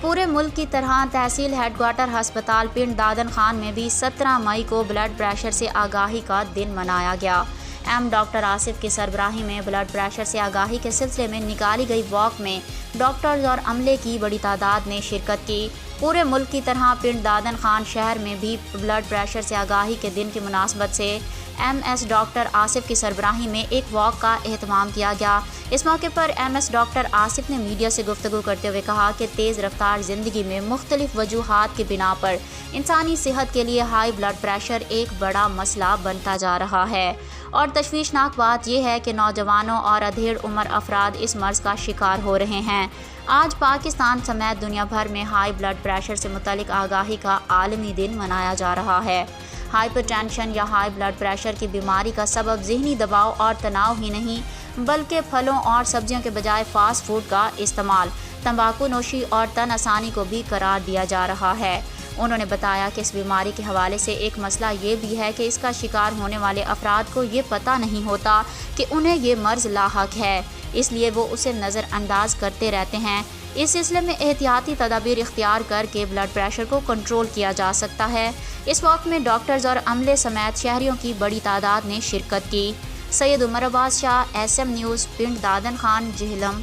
پورے ملک کی طرح تحصیل ہیڈ کوارٹر ہسپتال پنڈ دادن خان میں بھی 17 مئی کو بلڈ پریشر سے آگاہی کا دن منایا گیا۔ ڈاکٹر آصف کی سربراہی میں بلڈ پریشر سے آگاہی کے سلسلے میں نکالی گئی واک میں ڈاکٹرز اور عملے کی بڑی تعداد نے شرکت کی۔ پورے ملک کی طرح پنڈ دادن خان شہر میں بھی بلڈ پریشر سے آگاہی کے دن کی مناسبت سے ڈاکٹر آصف کی سربراہی میں ایک واک کا اہتمام کیا گیا۔ اس موقع پر ڈاکٹر آصف نے میڈیا سے گفتگو کرتے ہوئے کہا کہ تیز رفتار زندگی میں مختلف وجوہات کی بنا پر انسانی صحت کے لیے ہائی بلڈ پریشر ایک بڑا مسئلہ بنتا جا رہا ہے، اور تشویشناک بات یہ ہے کہ نوجوانوں اور ادھیڑ عمر افراد اس مرض کا شکار ہو رہے ہیں۔ آج پاکستان سمیت دنیا بھر میں ہائی بلڈ پریشر سے متعلق آگاہی کا عالمی دن منایا جا رہا ہے۔ ہائپر ٹینشن یا ہائی بلڈ پریشر کی بیماری کا سبب ذہنی دباؤ اور تناؤ ہی نہیں، بلکہ پھلوں اور سبزیوں کے بجائے فاسٹ فوڈ کا استعمال، تمباکو نوشی اور تن آسانی کو بھی قرار دیا جا رہا ہے۔ انہوں نے بتایا کہ اس بیماری کے حوالے سے ایک مسئلہ یہ بھی ہے کہ اس کا شکار ہونے والے افراد کو یہ پتہ نہیں ہوتا کہ انہیں یہ مرض لاحق ہے، اس لیے وہ اسے نظر انداز کرتے رہتے ہیں۔ اس سلسلے میں احتیاطی تدابیر اختیار کر کے بلڈ پریشر کو کنٹرول کیا جا سکتا ہے۔ اس وقت میں ڈاکٹرز اور عملے سمیت شہریوں کی بڑی تعداد نے شرکت کی۔ سید عمر عباس شاہ، SM نیوز، پنڈ دادن خان، جہلم۔